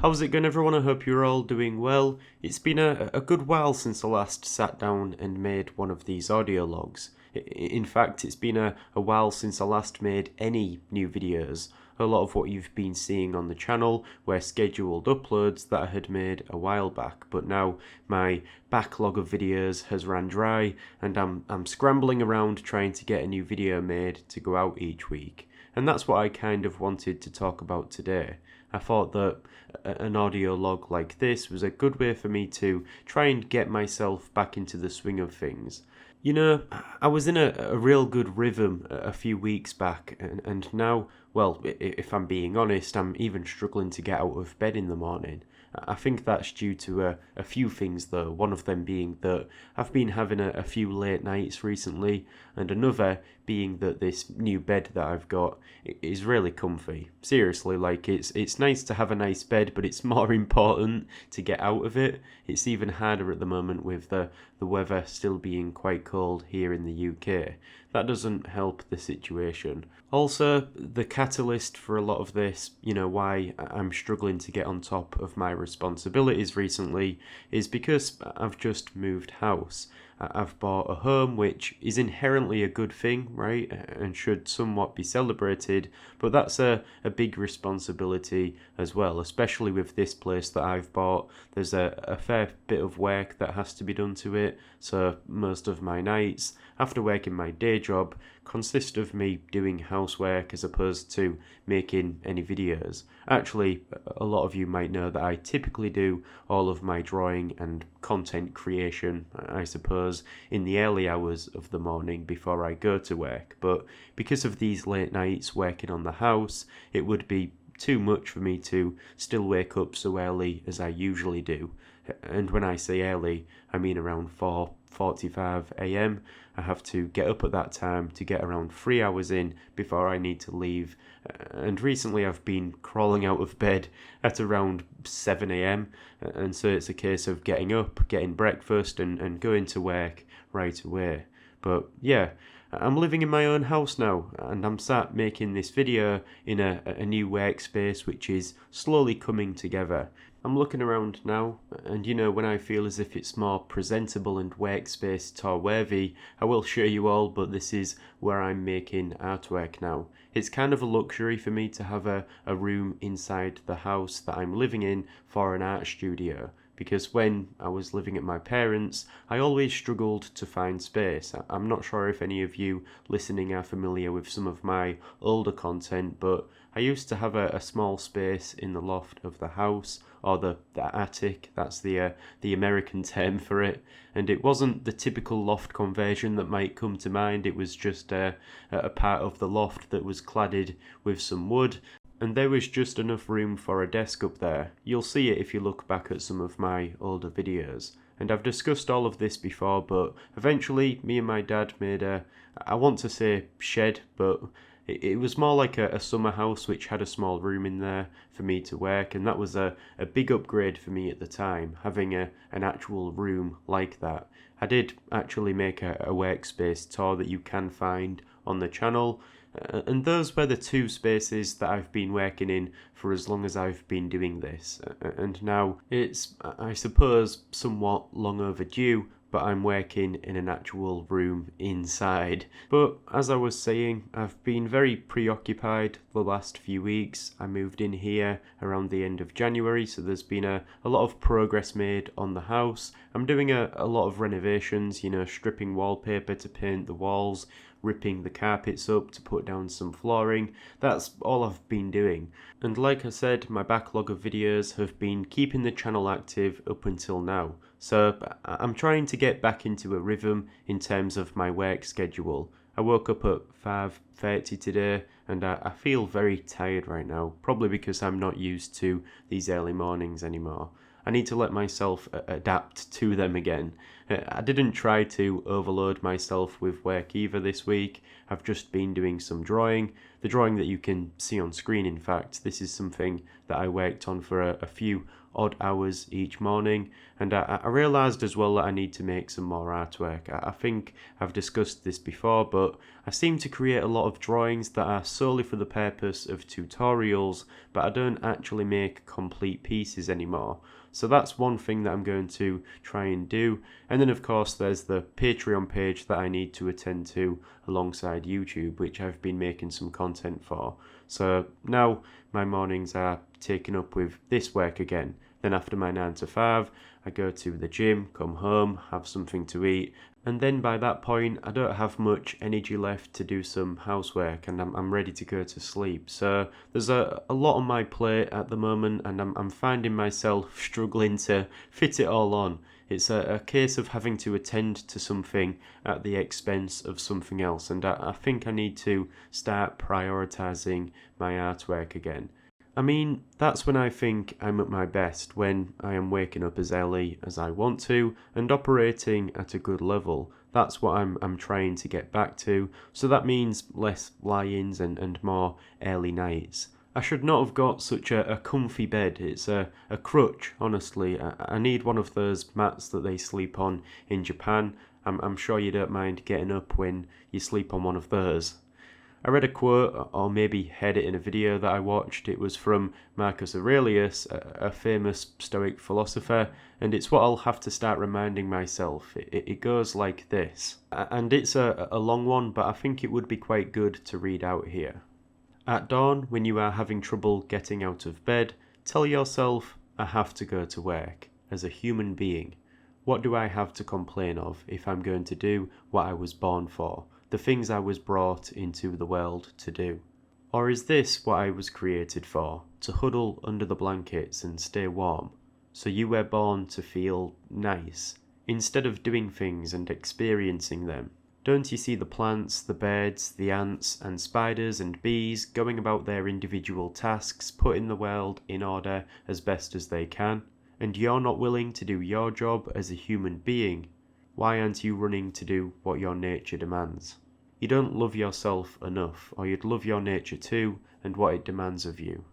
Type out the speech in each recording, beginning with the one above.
How's it going, everyone? I hope you're all doing well. It's been a good while since I last sat down and made one of these audio logs. In fact, it's been a while since I last made any new videos. A lot of what you've been seeing on the channel were scheduled uploads that I had made a while back, but now my backlog of videos has ran dry and I'm scrambling around trying to get a new video made to go out each week. And that's what I kind of wanted to talk about today. I thought that an audio log like this was a good way for me to try and get myself back into the swing of things. You know, I was in a real good rhythm a few weeks back, and now, well, if I'm being honest, I'm even struggling to get out of bed in the morning. I think that's due to a few things though, one of them being that I've been having a few late nights recently, and another being that this new bed that I've got is really comfy. Seriously, like it's nice to have a nice bed, but it's more important to get out of it. It's even harder at the moment with the weather still being quite cold here in the UK. That doesn't help the situation. Also, the catalyst for a lot of this, why I'm struggling to get on top of my responsibilities recently, is because I've just moved house. I've bought a home, which is inherently a good thing, right, and should somewhat be celebrated, but that's a big responsibility as well, especially with this place that I've bought. There's a fair bit of work that has to be done to it, so most of my nights, after working my day job, consist of me doing housework as opposed to making any videos. Actually, a lot of you might know that I typically do all of my drawing and content creation, I suppose, in the early hours of the morning before I go to work, but because of these late nights working on the house, it would be too much for me to still wake up so early as I usually do. And when I say early, I mean around 4:45 a.m. I have to get up at that time to get around 3 hours in before I need to leave. And recently I've been crawling out of bed at around 7 a.m. And so it's a case of getting up, getting breakfast and going to work right away. But yeah, I'm living in my own house now, and I'm sat making this video in a new workspace which is slowly coming together. I'm looking around now, and when I feel as if it's more presentable and workspace tour worthy, I will show you all, but this is where I'm making artwork now. It's kind of a luxury for me to have a room inside the house that I'm living in for an art studio, because when I was living at my parents', I always struggled to find space. I'm not sure if any of you listening are familiar with some of my older content, but I used to have a small space in the loft of the house, or the attic, that's the American term for it, and it wasn't the typical loft conversion that might come to mind. It was just a part of the loft that was cladded with some wood, and there was just enough room for a desk up there. You'll see it if you look back at some of my older videos. And I've discussed all of this before, but eventually me and my dad made I want to say shed, but it was more like a summer house which had a small room in there for me to work, and that was a big upgrade for me at the time, having an actual room like that. I did actually make a workspace tour that you can find on the channel, and those were the two spaces that I've been working in for as long as I've been doing this. And now it's, I suppose, somewhat long overdue, but I'm working in an actual room inside. But as I was saying, I've been very preoccupied the last few weeks. I moved in here around the end of January, so there's been a lot of progress made on the house. I'm doing a lot of renovations, stripping wallpaper to paint the walls, ripping the carpets up to put down some flooring. That's all I've been doing. And like I said, my backlog of videos have been keeping the channel active up until now. So I'm trying to get back into a rhythm in terms of my work schedule. I woke up at 5:30 today and I feel very tired right now, probably because I'm not used to these early mornings anymore. I need to let myself adapt to them again. I didn't try to overload myself with work either this week. I've just been doing some drawing. The drawing that you can see on screen, in fact, this is something that I worked on for a few odd hours each morning, and I realised as well that I need to make some more artwork. I think I've discussed this before, but I seem to create a lot of drawings that are solely for the purpose of tutorials, but I don't actually make complete pieces anymore. So that's one thing that I'm going to try and do. And then of course there's the Patreon page that I need to attend to alongside YouTube, which I've been making some content for. So now my mornings are taken up with this work again. Then after my 9 to 5, I go to the gym, come home, have something to eat, and then by that point I don't have much energy left to do some housework, and I'm ready to go to sleep. So there's a lot on my plate at the moment, and I'm finding myself struggling to fit it all on. It's a case of having to attend to something at the expense of something else, and I think I need to start prioritising my artwork again. I mean, that's when I think I'm at my best, when I am waking up as early as I want to and operating at a good level. That's what I'm trying to get back to, so that means less lie-ins and more early nights. I should not have got such a comfy bed. It's a crutch, honestly. I need one of those mats that they sleep on in Japan. I'm sure you don't mind getting up when you sleep on one of those. I read a quote, or maybe heard it in a video that I watched. It was from Marcus Aurelius, a famous Stoic philosopher, and it's what I'll have to start reminding myself. It goes like this, and it's a long one, but I think it would be quite good to read out here. At dawn, when you are having trouble getting out of bed, tell yourself, I have to go to work. As a human being, what do I have to complain of if I'm going to do what I was born for? The things I was brought into the world to do? Or is this what I was created for, to huddle under the blankets and stay warm? So you were born to feel nice, instead of doing things and experiencing them. Don't you see the plants, the birds, the ants and spiders and bees going about their individual tasks, putting the world in order as best as they can? And you're not willing to do your job as a human being. Why aren't you running to do what your nature demands? You don't love yourself enough, or you'd love your nature too, and what it demands of you.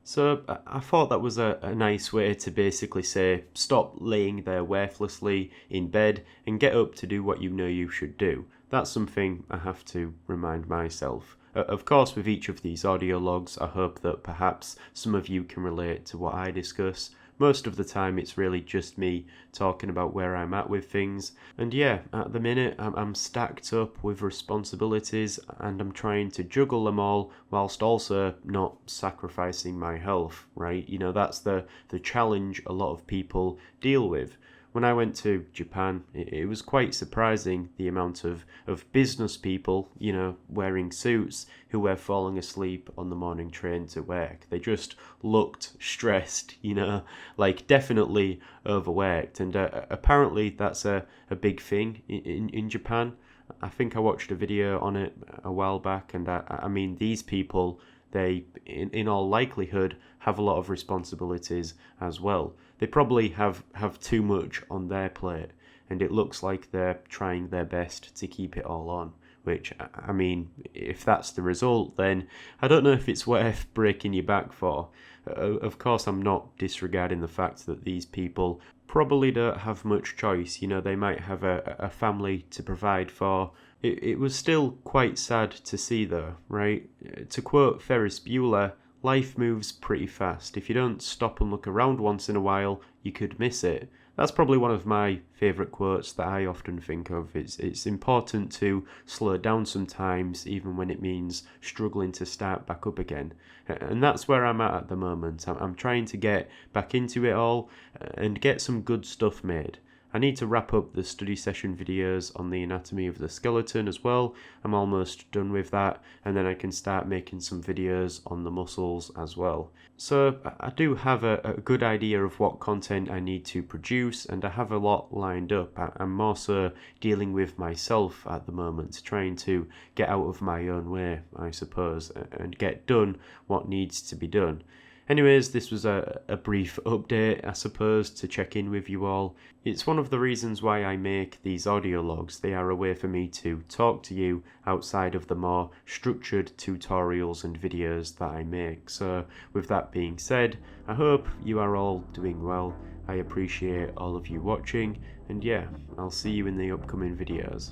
So I thought that was a nice way to basically say, stop laying there worthlessly in bed and get up to do what you know you should do. That's something I have to remind myself. Of course, with each of these audio logs, I hope that perhaps some of you can relate to what I discuss. Most of the time it's really just me talking about where I'm at with things. And yeah, at the minute I'm stacked up with responsibilities, and I'm trying to juggle them all whilst also not sacrificing my health, right? You know, that's the challenge a lot of people deal with. When I went to Japan, it was quite surprising the amount of business people, you know, wearing suits who were falling asleep on the morning train to work. They just looked stressed, you know, like definitely overworked. And apparently that's a big thing in Japan. I think I watched a video on it a while back, and I mean, these people, they, in all likelihood, have a lot of responsibilities as well. They probably have too much on their plate, and it looks like they're trying their best to keep it all on, which, I mean, if that's the result, then I don't know if it's worth breaking your back for. Of course, I'm not disregarding the fact that these people probably don't have much choice. You know, they might have a family to provide for. It was still quite sad to see though, right? To quote Ferris Bueller, life moves pretty fast. If you don't stop and look around once in a while, you could miss it. That's probably one of my favourite quotes that I often think of. It's important to slow down sometimes, even when it means struggling to start back up again. And that's where I'm at the moment. I'm trying to get back into it all and get some good stuff made. I need to wrap up the study session videos on the anatomy of the skeleton as well. I'm almost done with that, and then I can start making some videos on the muscles as well. So I do have a good idea of what content I need to produce, and I have a lot lined up. I'm more so dealing with myself at the moment, trying to get out of my own way, I suppose, and get done what needs to be done. Anyways, this was a brief update, I suppose, to check in with you all. It's one of the reasons why I make these audio logs. They are a way for me to talk to you outside of the more structured tutorials and videos that I make. So with that being said, I hope you are all doing well. I appreciate all of you watching, and yeah, I'll see you in the upcoming videos.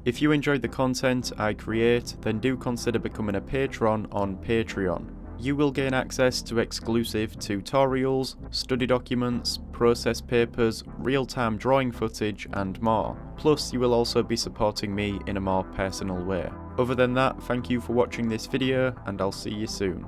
If you enjoyed the content I create, then do consider becoming a patron on Patreon. You will gain access to exclusive tutorials, study documents, process papers, real-time drawing footage and more. Plus, you will also be supporting me in a more personal way. Other than that, thank you for watching this video and I'll see you soon.